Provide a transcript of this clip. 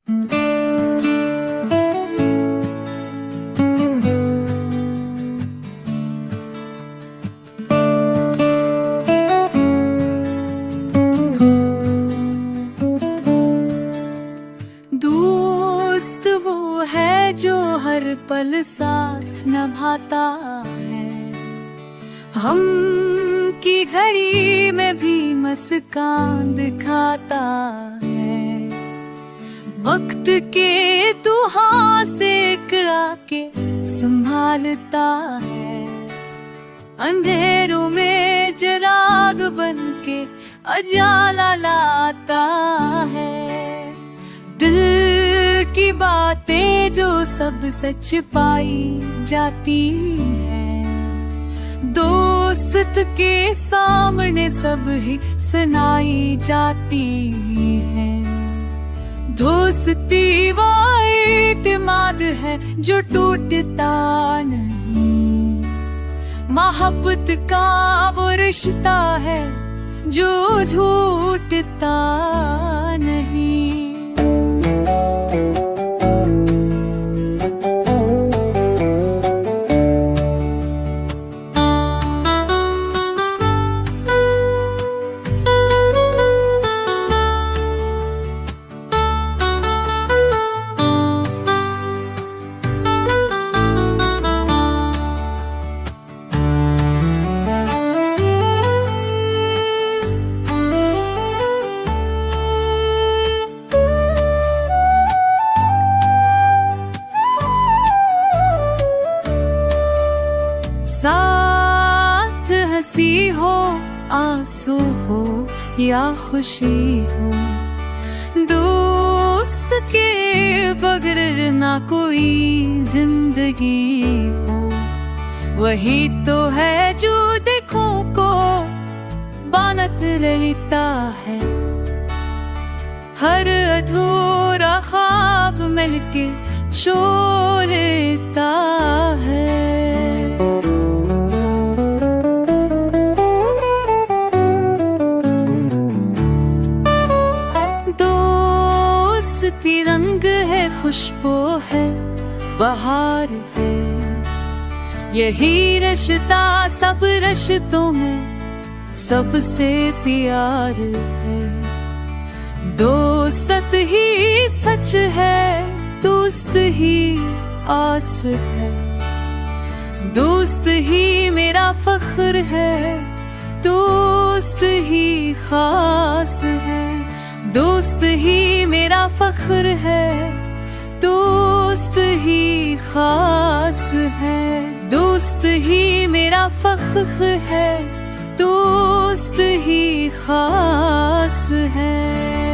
दोस्त वो है जो हर पल साथ निभाता है, हम की घड़ी में भी मुस्कान दिखाता है, वक्त के दुहा से इकरा के संभालता है, अंधेरों में चिराग बन के उजाला लाता है, दिल की बातें जो सब सच पाई जाती है, दोस्त के सामने सब ही सुनाई जाती है, दोस्ती वो इत्मीनान है जो टूटता नहीं, मोहब्बत का वो रिश्ता है जो झूठता नहीं। साथ हंसी हो, आंसू हो या खुशी हो, दोस्त के बगैर ना कोई जिंदगी हो, वही तो है जो देखो को बानत लेता है, हर अधूरा ख्वाब मिलके छो लेता है। दोस्ती रंग है, खुशबू है, बहार है, यही रिश्ता सब रिश्तों में सबसे प्यार है, दोस्त ही सच है, दोस्त ही आस है, दोस्त ही मेरा फख्र है, दोस्त ही खास है, दोस्त ही मेरा फख्र है, दोस्त ही खास है, दोस्त ही मेरा फख्र है, दोस्त ही खास है।